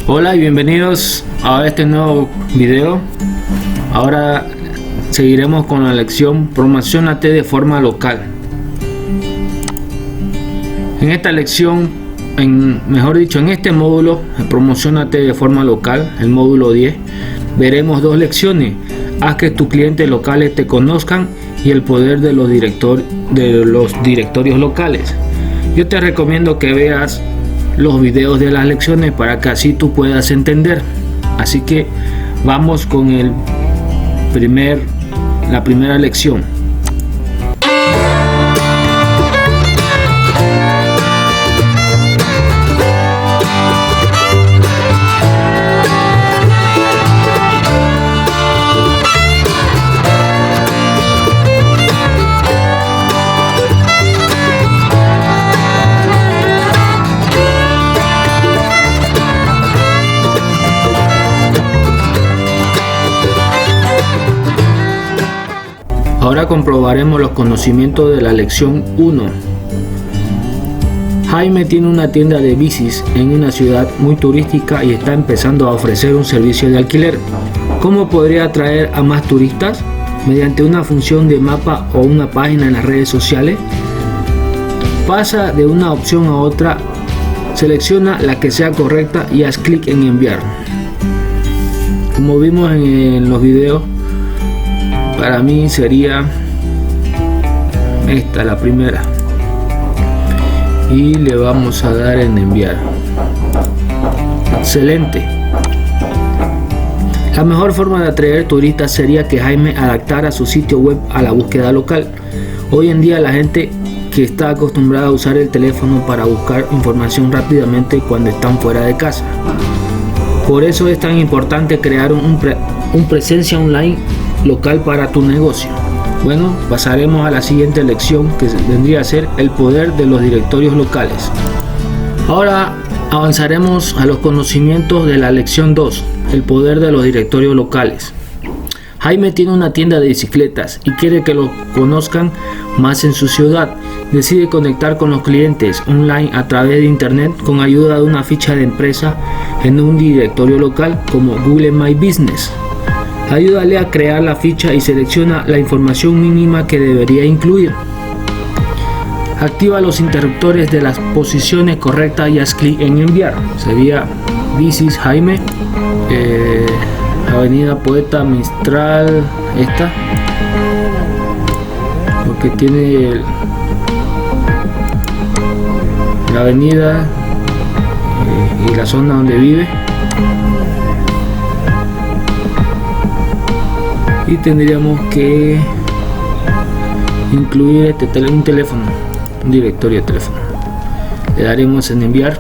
Hola y bienvenidos a este nuevo video. Ahora seguiremos con la lección Promociónate de forma local. En esta lección, en este módulo Promociónate de forma local, el módulo 10, veremos dos lecciones: haz que tus clientes locales te conozcan y el poder de los directorios locales. Yo te recomiendo que veas los videos de las lecciones para que así tú puedas entender. Así que vamos con la primera lección. Ahora comprobaremos los conocimientos de la lección 1. Jaime tiene una tienda de bicis en una ciudad muy turística y está empezando a ofrecer un servicio de alquiler. ¿Cómo podría atraer a más turistas? Mediante una función de mapa o una página en las redes sociales. Pasa de una opción a otra, selecciona la que sea correcta y haz clic en enviar. Como vimos en los videos, para mí sería esta, la primera, y le vamos a dar en enviar. Excelente. La mejor forma de atraer turistas sería que Jaime adaptara su sitio web a la búsqueda local. Hoy en día la gente que está acostumbrada a usar el teléfono para buscar información rápidamente cuando están fuera de casa. Por eso es tan importante crear un presencia online local para tu negocio. Bueno, pasaremos a la siguiente lección, que vendría a ser el poder de los directorios locales. Ahora avanzaremos a los conocimientos de la lección 2, el poder de los directorios locales. Jaime tiene una tienda de bicicletas y quiere que lo conozcan más en su ciudad. Decide conectar con los clientes online a través de internet con ayuda de una ficha de empresa en un directorio local como Google My Business. Ayúdale a crear la ficha y selecciona la información mínima que debería incluir. Activa los interruptores de las posiciones correctas y haz clic en enviar. Sería Bicis Jaime, Avenida Poeta Mistral, esta, lo que tiene la avenida y la zona donde vive. Y tendríamos que incluir un teléfono, un directorio de teléfono. Le daremos en enviar.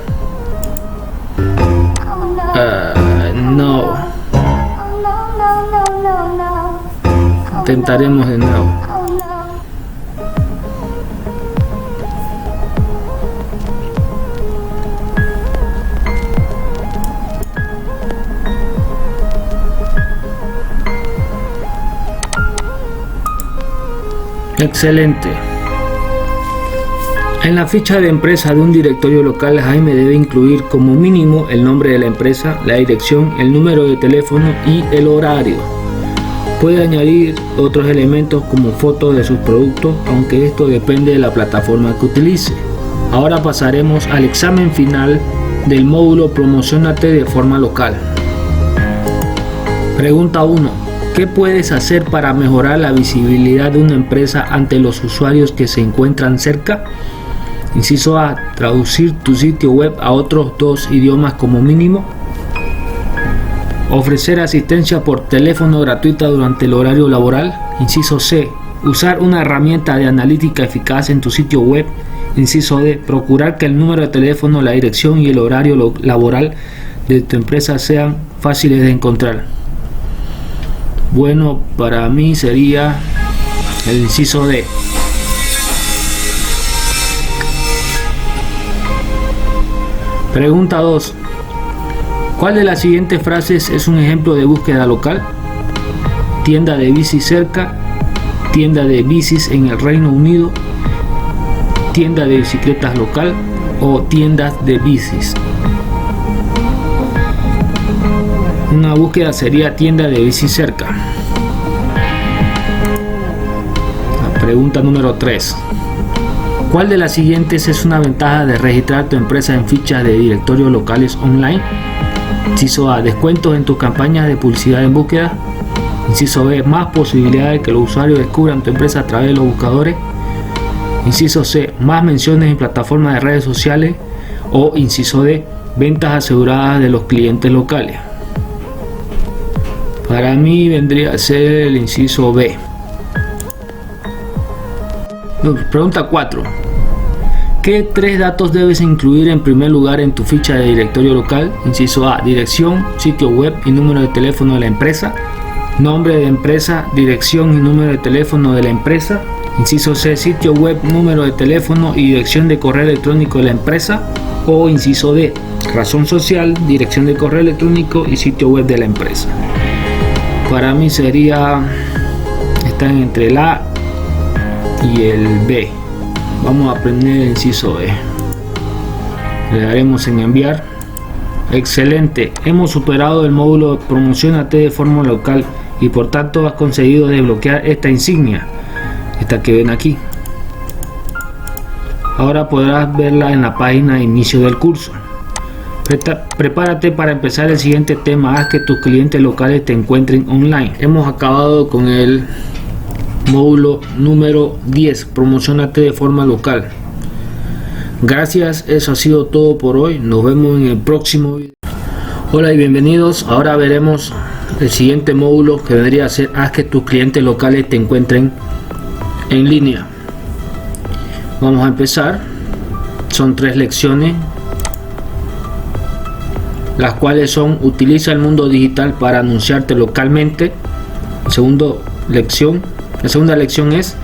No. Intentaremos de nuevo. Excelente. En la ficha de empresa de un directorio local, Jaime debe incluir como mínimo el nombre de la empresa, la dirección, el número de teléfono y el horario. Puede añadir otros elementos como fotos de sus productos, aunque esto depende de la plataforma que utilice. Ahora pasaremos al examen final del módulo Promociónate de forma local. Pregunta 1. ¿Qué puedes hacer para mejorar la visibilidad de una empresa ante los usuarios que se encuentran cerca? Inciso A. Traducir tu sitio web a otros 2 idiomas como mínimo. Ofrecer asistencia por teléfono gratuita durante el horario laboral. Inciso C. Usar una herramienta de analítica eficaz en tu sitio web. Inciso D. Procurar que el número de teléfono, la dirección y el horario laboral de tu empresa sean fáciles de encontrar. Bueno, para mí sería el inciso D. Pregunta 2. ¿Cuál de las siguientes frases es un ejemplo de búsqueda local? Tienda de bicis cerca, tienda de bicis en el Reino Unido, tienda de bicicletas local o tiendas de bicis. Una búsqueda sería tienda de bici cerca. La pregunta número 3. ¿Cuál de las siguientes es una ventaja de registrar tu empresa en fichas de directorios locales online? Inciso A, descuentos en tus campañas de publicidad en búsqueda. Inciso B, más posibilidades de que los usuarios descubran tu empresa a través de los buscadores. Inciso C, más menciones en plataformas de redes sociales. O inciso D, ventas aseguradas de los clientes locales. Para mí vendría a ser el inciso B. Pregunta 4. ¿Qué 3 datos debes incluir en primer lugar en tu ficha de directorio local? Inciso A, dirección, sitio web y número de teléfono de la empresa. Nombre de empresa, dirección y número de teléfono de la empresa. Inciso C, sitio web, número de teléfono y dirección de correo electrónico de la empresa. O inciso D, razón social, dirección de correo electrónico y sitio web de la empresa. Para mí están entre el A y el B. Vamos a aprender el inciso B. Le daremos en enviar. Excelente, hemos superado el módulo Promociónate de forma local y por tanto has conseguido desbloquear esta insignia, esta que ven aquí. Ahora podrás verla en la página de inicio del curso. Prepárate para empezar el siguiente tema. Haz que tus clientes locales te encuentren online. Hemos acabado con el módulo número 10, Promociónate de forma local. Gracias, eso ha sido todo por hoy. Nos vemos en el próximo video. Hola y bienvenidos. Ahora veremos el siguiente módulo, que vendría a ser haz que tus clientes locales te encuentren en línea. Vamos a empezar. Son 3 lecciones, las cuales son: utiliza el mundo digital para anunciarte localmente. La segunda lección es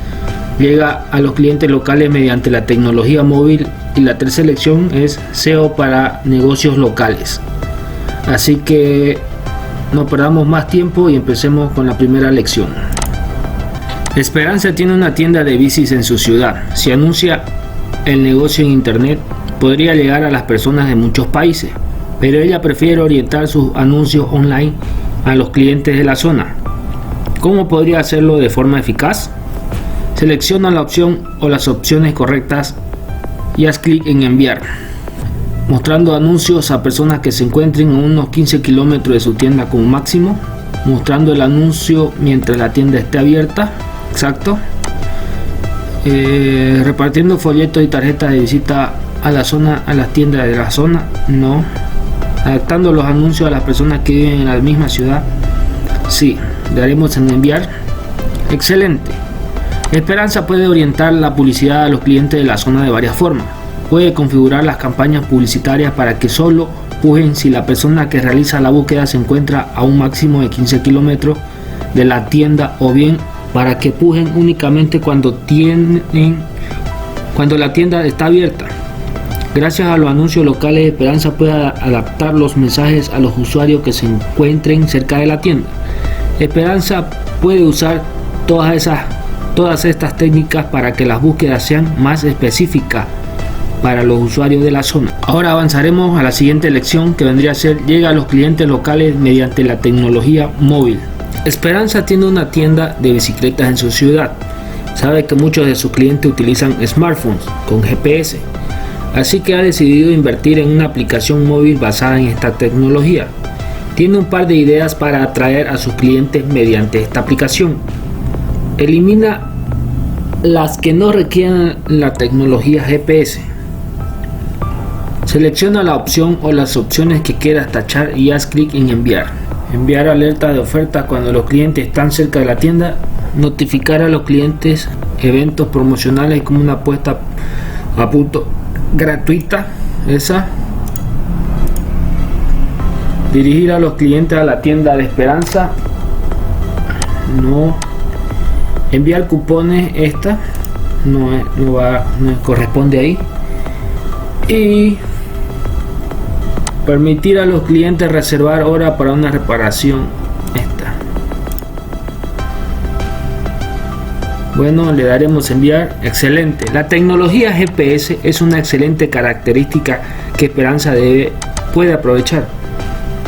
llega a los clientes locales mediante la tecnología móvil, y la tercera lección es SEO para negocios locales. Así que no perdamos más tiempo y empecemos con la primera lección. Esperanza tiene una tienda de bicis en su ciudad. Si anuncia el negocio en internet, podría llegar a las personas de muchos países, pero ella prefiere orientar sus anuncios online a los clientes de la zona. ¿Cómo podría hacerlo de forma eficaz? Selecciona la opción o las opciones correctas y haz clic en enviar, mostrando anuncios a personas que se encuentren a unos 15 kilómetros de su tienda como máximo, mostrando el anuncio mientras la tienda esté abierta. Exacto. Repartiendo folletos y tarjetas de visita a la zona, a las tiendas de la zona. No. Adaptando los anuncios a las personas que viven en la misma ciudad. Sí. Daremos en enviar. Excelente. Esperanza puede orientar la publicidad a los clientes de la zona de varias formas. Puede configurar las campañas publicitarias para que solo pujen si la persona que realiza la búsqueda se encuentra a un máximo de 15 kilómetros de la tienda, o bien para que pujen únicamente cuando la tienda está abierta. Gracias a los anuncios locales, Esperanza puede adaptar los mensajes a los usuarios que se encuentren cerca de la tienda. Esperanza puede usar todas estas técnicas para que las búsquedas sean más específicas para los usuarios de la zona. Ahora avanzaremos a la siguiente lección, que vendría a ser llega a los clientes locales mediante la tecnología móvil. Esperanza tiene una tienda de bicicletas en su ciudad. Sabe que muchos de sus clientes utilizan smartphones con GPS, así que ha decidido invertir en una aplicación móvil basada en esta tecnología. Tiene un par de ideas para atraer a sus clientes mediante esta aplicación. Elimina las que no requieran la tecnología GPS. Selecciona la opción o las opciones que quieras tachar y haz clic en enviar. Enviar alerta de oferta cuando los clientes están cerca de la tienda. Notificar a los clientes eventos promocionales como una puesta a punto gratuita. Dirigir a los clientes a la tienda de Esperanza. No. Enviar cupones. No corresponde ahí. Y permitir a los clientes reservar hora para una reparación. Bueno, le daremos enviar. Excelente. La tecnología GPS es una excelente característica que Esperanza puede aprovechar.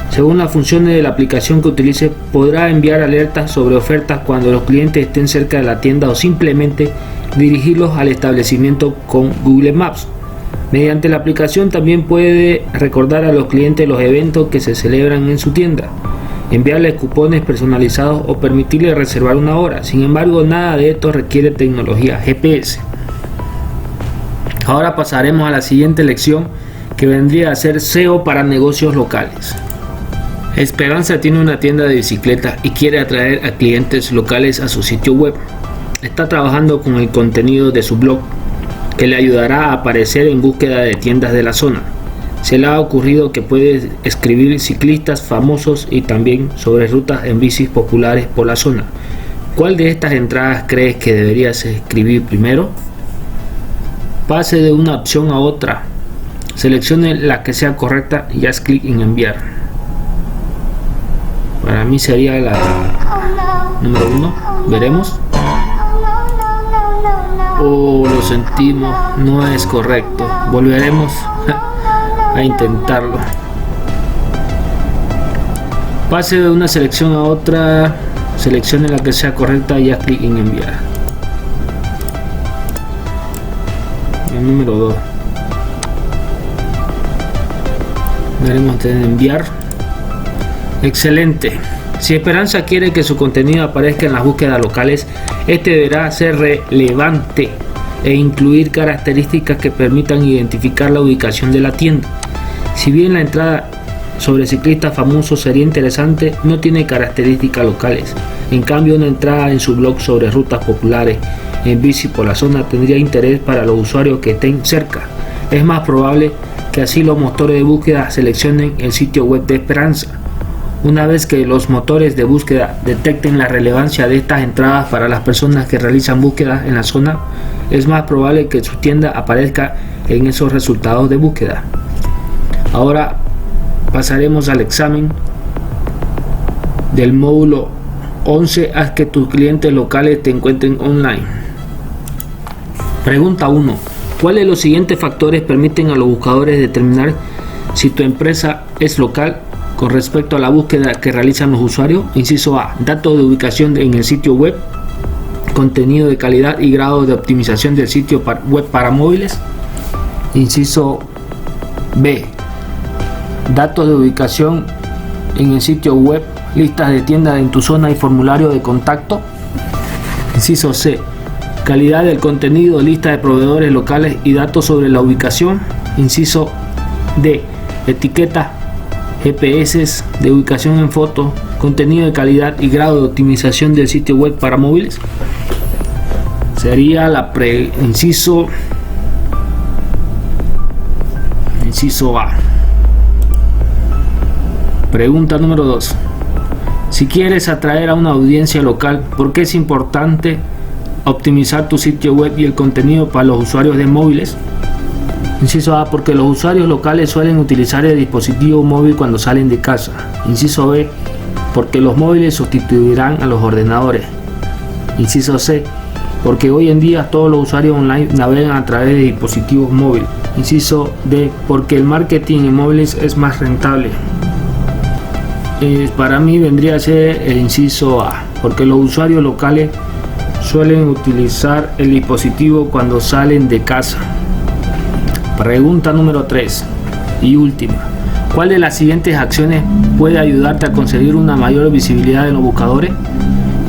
Según las funciones de la aplicación que utilice, podrá enviar alertas sobre ofertas cuando los clientes estén cerca de la tienda o simplemente dirigirlos al establecimiento con Google Maps. Mediante la aplicación también puede recordar a los clientes los eventos que se celebran en su tienda, enviarles cupones personalizados o permitirles reservar una hora. Sin embargo, nada de esto requiere tecnología GPS. Ahora pasaremos a la siguiente lección, que vendría a ser SEO para negocios locales. Esperanza tiene una tienda de bicicletas y quiere atraer a clientes locales a su sitio web. Está trabajando con el contenido de su blog, que le ayudará a aparecer en búsqueda de tiendas de la zona. Se le ha ocurrido que puede escribir ciclistas famosos y también sobre rutas en bicis populares por la zona. ¿Cuál de estas entradas crees que deberías escribir primero? Pase de una opción a otra. Seleccione la que sea correcta y haz clic en enviar. Para mí sería la número 1. Veremos. Oh, lo sentimos, no es correcto. Volveremos a intentarlo. Pase de una selección a otra. Seleccione la que sea correcta y haz clic en enviar. El número 2. Daremos en enviar. Excelente. Si Esperanza quiere que su contenido aparezca en las búsquedas locales, este deberá ser relevante e incluir características que permitan identificar la ubicación de la tienda. Si bien la entrada sobre ciclistas famosos sería interesante, no tiene características locales. En cambio, una entrada en su blog sobre rutas populares en bici por la zona tendría interés para los usuarios que estén cerca. Es más probable que así los motores de búsqueda seleccionen el sitio web de Esperanza. Una vez que los motores de búsqueda detecten la relevancia de estas entradas para las personas que realizan búsquedas en la zona, es más probable que su tienda aparezca en esos resultados de búsqueda. Ahora pasaremos al examen del módulo 11. Haz que tus clientes locales te encuentren online. Pregunta 1. ¿Cuáles de los siguientes factores permiten a los buscadores determinar si tu empresa es local con respecto a la búsqueda que realizan los usuarios? Inciso A. Datos de ubicación en el sitio web, contenido de calidad y grado de optimización del sitio web para móviles. Inciso B. Datos de ubicación en el sitio web, listas de tiendas en tu zona y formulario de contacto. Inciso C. Calidad del contenido, lista de proveedores locales y datos sobre la ubicación. Inciso D. Etiquetas GPS de ubicación en fotos, contenido de calidad y grado de optimización del sitio web para móviles. Sería la inciso A. Pregunta número 2. Si quieres atraer a una audiencia local, ¿por qué es importante optimizar tu sitio web y el contenido para los usuarios de móviles? Inciso A. Porque los usuarios locales suelen utilizar el dispositivo móvil cuando salen de casa. Inciso B. Porque los móviles sustituirán a los ordenadores. Inciso C. Porque hoy en día todos los usuarios online navegan a través de dispositivos móviles. Inciso D. Porque el marketing en móviles es más rentable. Para mí vendría a ser el inciso A. Porque los usuarios locales suelen utilizar el dispositivo cuando salen de casa. Pregunta número 3 y última. ¿Cuál de las siguientes acciones puede ayudarte a conseguir una mayor visibilidad en los buscadores?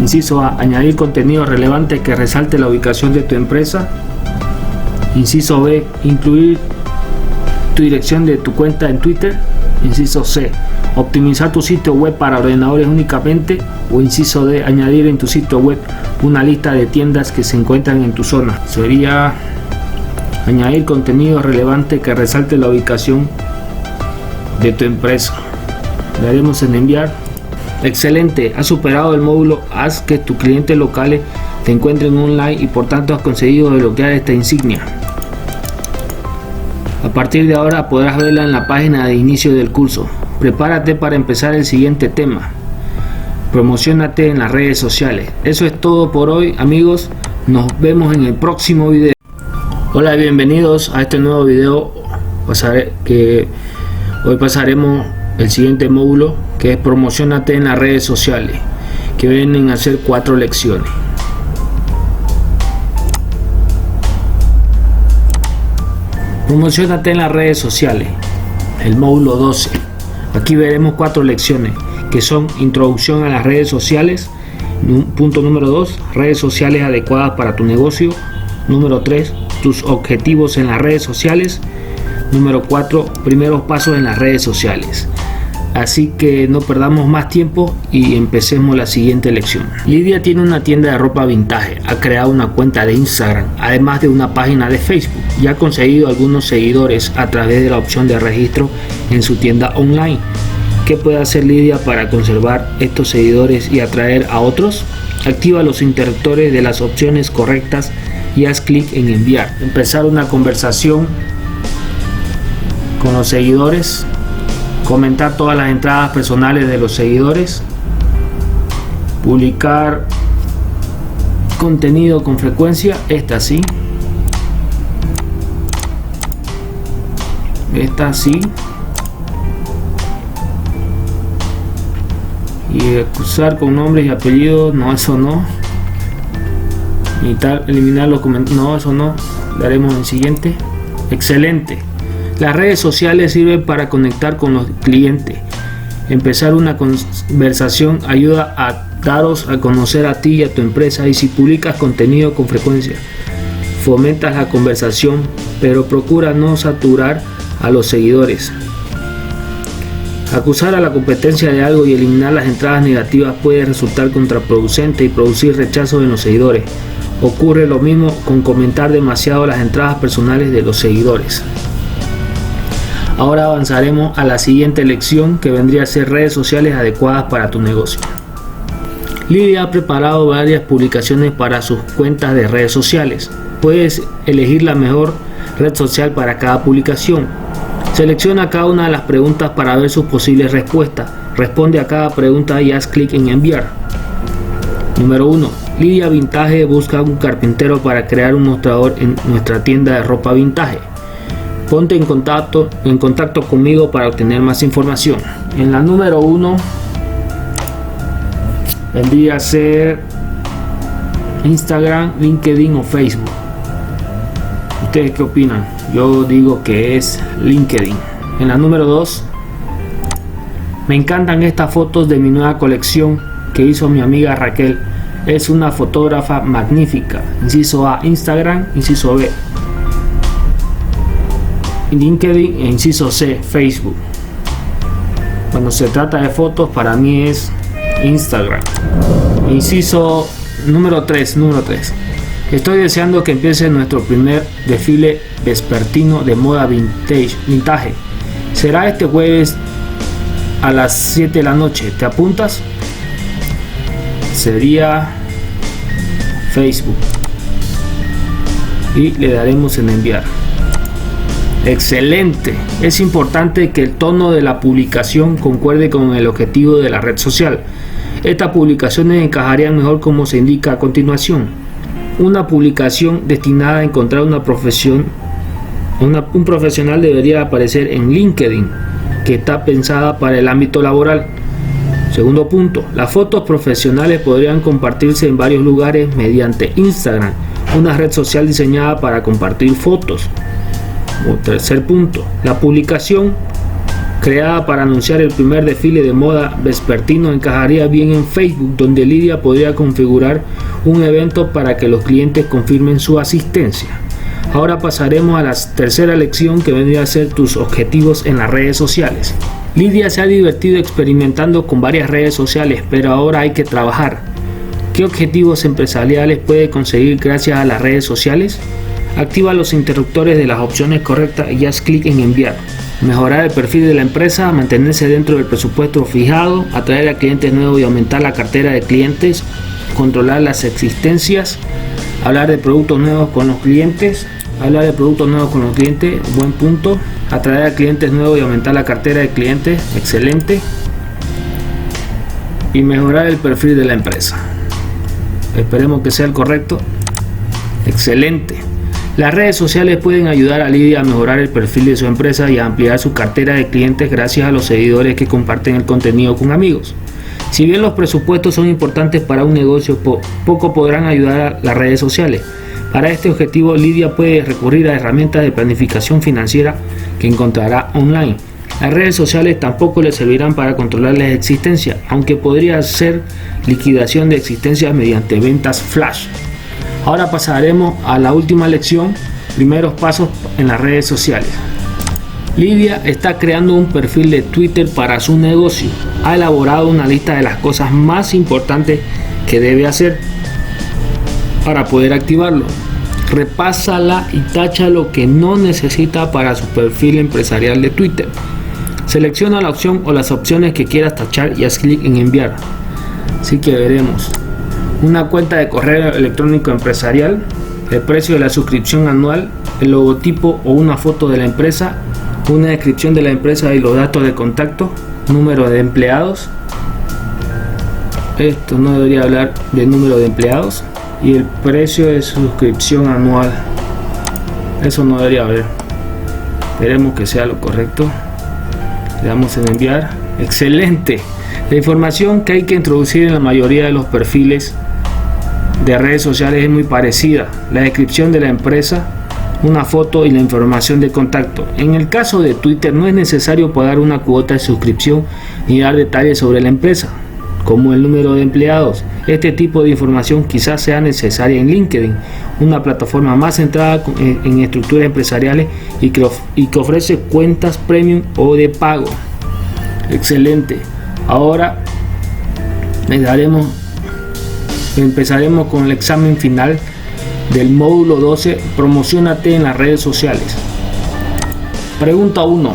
Inciso A. Añadir contenido relevante que resalte la ubicación de tu empresa. Inciso B. Incluir tu dirección de tu cuenta en Twitter. Inciso C. Optimizar tu sitio web para ordenadores únicamente. O inciso D. Añadir en tu sitio web una lista de tiendas que se encuentran en tu zona. Sería añadir contenido relevante que resalte la ubicación de tu empresa. Le daremos en enviar. Excelente, has superado el módulo. Haz que tus clientes locales te encuentren online y por tanto has conseguido desbloquear esta insignia. A partir de ahora podrás verla en la página de inicio del curso. Prepárate para empezar el siguiente tema. Promociónate en las redes sociales. Eso es todo por hoy, amigos. Nos vemos en el próximo video. Hola y bienvenidos a este nuevo video. Hoy pasaremos el siguiente módulo, que es promocionate en las redes sociales, que vienen a ser 4 lecciones. Promocionate en las redes sociales, el módulo 12. Aquí veremos 4 lecciones, que son introducción a las redes sociales, punto número 2, redes sociales adecuadas para tu negocio, número 3, tus objetivos en las redes sociales, número 4, primeros pasos en las redes sociales. Así que no perdamos más tiempo y empecemos la siguiente lección. Lidia tiene una tienda de ropa vintage, ha creado una cuenta de Instagram, además de una página de Facebook, y ha conseguido algunos seguidores a través de la opción de registro en su tienda online. ¿Qué puede hacer Lidia para conservar estos seguidores y atraer a otros? Activa los interruptores de las opciones correctas y haz clic en enviar. Empezar una conversación con los seguidores. Comentar todas las entradas personales de los seguidores. Publicar contenido con frecuencia. Esta sí. Esta sí. Y acusar con nombres y apellidos. No, eso no. Eliminar los comentarios. No, eso no. Le haremos en siguiente. Excelente. Las redes sociales sirven para conectar con los clientes. Empezar una conversación ayuda a daros a conocer a ti y a tu empresa, y si publicas contenido con frecuencia, fomentas la conversación, pero procura no saturar a los seguidores. Acusar a la competencia de algo y eliminar las entradas negativas puede resultar contraproducente y producir rechazo en los seguidores. Ocurre lo mismo con comentar demasiado las entradas personales de los seguidores. Ahora avanzaremos a la siguiente lección, que vendría a ser redes sociales adecuadas para tu negocio. Lidia ha preparado varias publicaciones para sus cuentas de redes sociales. Puedes elegir la mejor red social para cada publicación. Selecciona cada una de las preguntas para ver sus posibles respuestas. Responde a cada pregunta y haz clic en enviar. Número 1. Lidia Vintage busca un carpintero para crear un mostrador en nuestra tienda de ropa vintage. Ponte en contacto conmigo para obtener más información. En la número 1 vendría a ser Instagram, LinkedIn o Facebook. ¿Ustedes qué opinan? Yo digo que es LinkedIn. En la número 2, me encantan estas fotos de mi nueva colección que hizo mi amiga Raquel. Es una fotógrafa magnífica. Inciso A, Instagram. Inciso B, LinkedIn. E inciso C, Facebook. Cuando se trata de fotos, para mí es Instagram. Inciso número 3. Estoy deseando que empiece nuestro primer desfile vespertino de moda vintage. Será este jueves a las 7 de la noche. ¿Te apuntas? Sería Facebook. Y le daremos en enviar. Excelente. Es importante que el tono de la publicación concuerde con el objetivo de la red social. Estas publicaciones encajarían mejor como se indica a continuación. Una publicación destinada a encontrar un profesional debería aparecer en LinkedIn, que está pensada para el ámbito laboral. Segundo punto, las fotos profesionales podrían compartirse en varios lugares mediante Instagram, una red social diseñada para compartir fotos. Tercer punto, la publicación creada para anunciar el primer desfile de moda vespertino encajaría bien en Facebook, donde Lidia podría configurar un evento para que los clientes confirmen su asistencia. Ahora pasaremos a la tercera lección, que vendría a ser tus objetivos en las redes sociales. Lidia se ha divertido experimentando con varias redes sociales, pero ahora hay que trabajar. ¿Qué objetivos empresariales puede conseguir gracias a las redes sociales? Activa los interruptores de las opciones correctas y haz clic en enviar. Mejorar el perfil de la empresa, mantenerse dentro del presupuesto fijado, atraer a clientes nuevos y aumentar la cartera de clientes, controlar las existencias, hablar de productos nuevos con los clientes, buen punto, atraer a clientes nuevos y aumentar la cartera de clientes, excelente, y mejorar el perfil de la empresa. Esperemos que sea el correcto. Excelente. Las redes sociales pueden ayudar a Lidia a mejorar el perfil de su empresa y a ampliar su cartera de clientes gracias a los seguidores que comparten el contenido con amigos. Si bien los presupuestos son importantes para un negocio, poco podrán ayudar a las redes sociales. Para este objetivo, Lidia puede recurrir a herramientas de planificación financiera que encontrará online. Las redes sociales tampoco le servirán para controlar la existencia, aunque podría hacer liquidación de existencias mediante ventas flash. Ahora pasaremos a la última lección, primeros pasos en las redes sociales. Lidia está creando un perfil de Twitter para su negocio. Ha elaborado una lista de las cosas más importantes que debe hacer para poder activarlo. Repásala y tacha lo que no necesita para su perfil empresarial de Twitter. Selecciona la opción o las opciones que quieras tachar y haz clic en enviar. Así que veremos: una cuenta de correo electrónico empresarial, el precio de la suscripción anual, el logotipo o una foto de la empresa, una descripción de la empresa y los datos de contacto, número de empleados. Esto no debería hablar del número de empleados. Y el precio de suscripción anual. Eso no debería haber. Esperemos que sea lo correcto. Le damos en enviar. Excelente. La información que hay que introducir en la mayoría de los perfiles de redes sociales es muy parecida: la descripción de la empresa, una foto y la información de contacto. En el caso de Twitter no es necesario pagar una cuota de suscripción ni dar detalles sobre la empresa, como el número de empleados. Este tipo de información quizás sea necesaria en LinkedIn, una plataforma más centrada en estructuras empresariales y que ofrece cuentas premium o de pago. Excelente. Ahora empezaremos con el examen final del módulo 12, promocionate en las redes sociales. Pregunta 1.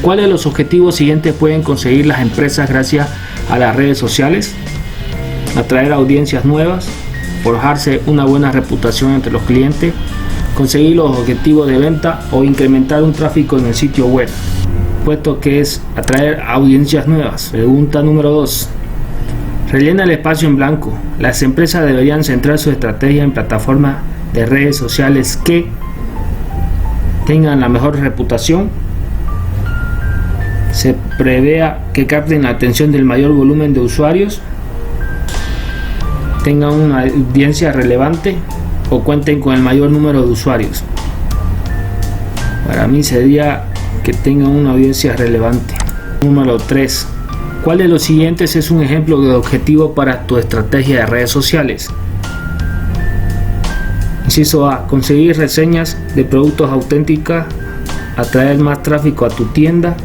¿Cuáles de los objetivos siguientes pueden conseguir las empresas gracias a las redes sociales? Atraer audiencias nuevas, forjarse una buena reputación entre los clientes, conseguir los objetivos de venta o incrementar un tráfico en el sitio web. Puesto que es atraer audiencias nuevas. Pregunta número 2. Rellena el espacio en blanco. Las empresas deberían centrar su estrategia en plataformas de redes sociales que tengan la mejor reputación, se prevea que capten la atención del mayor volumen de usuarios, tengan una audiencia relevante o cuenten con el mayor número de usuarios. Para mí sería que tengan una audiencia relevante. Número 3. ¿Cuál de los siguientes es un ejemplo de objetivo para tu estrategia de redes sociales? Inciso A. Conseguir reseñas de productos auténticas, atraer más tráfico a tu tienda,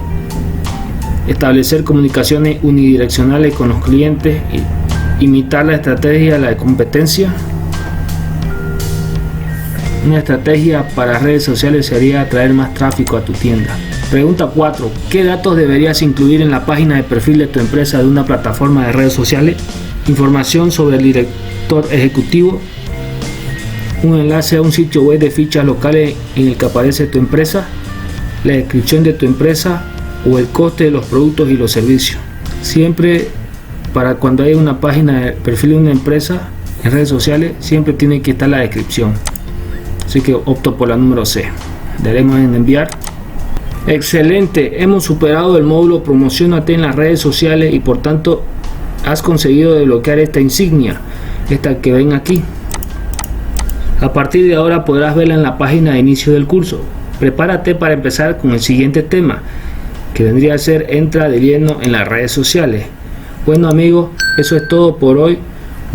establecer comunicaciones unidireccionales con los clientes, imitar la estrategia de la competencia. Una estrategia para redes sociales sería atraer más tráfico a tu tienda. Pregunta 4. ¿Qué datos deberías incluir en la página de perfil de tu empresa de una plataforma de redes sociales? Información sobre el director ejecutivo, un enlace a un sitio web de fichas locales en el que aparece tu empresa, la descripción de tu empresa o el coste de los productos y los servicios. Siempre, para cuando hay una página de perfil de una empresa en redes sociales, siempre tiene que estar la descripción. Así que opto por la número C. Daremos en enviar. Excelente, hemos superado el módulo promocionate en las redes sociales y por tanto has conseguido desbloquear esta insignia, esta que ven aquí. A partir de ahora podrás verla en la página de inicio del curso. Prepárate para empezar con el siguiente tema, que vendría a ser entra de lleno en las redes sociales. Bueno amigos, eso es todo por hoy.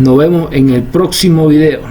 Nos vemos en el próximo video.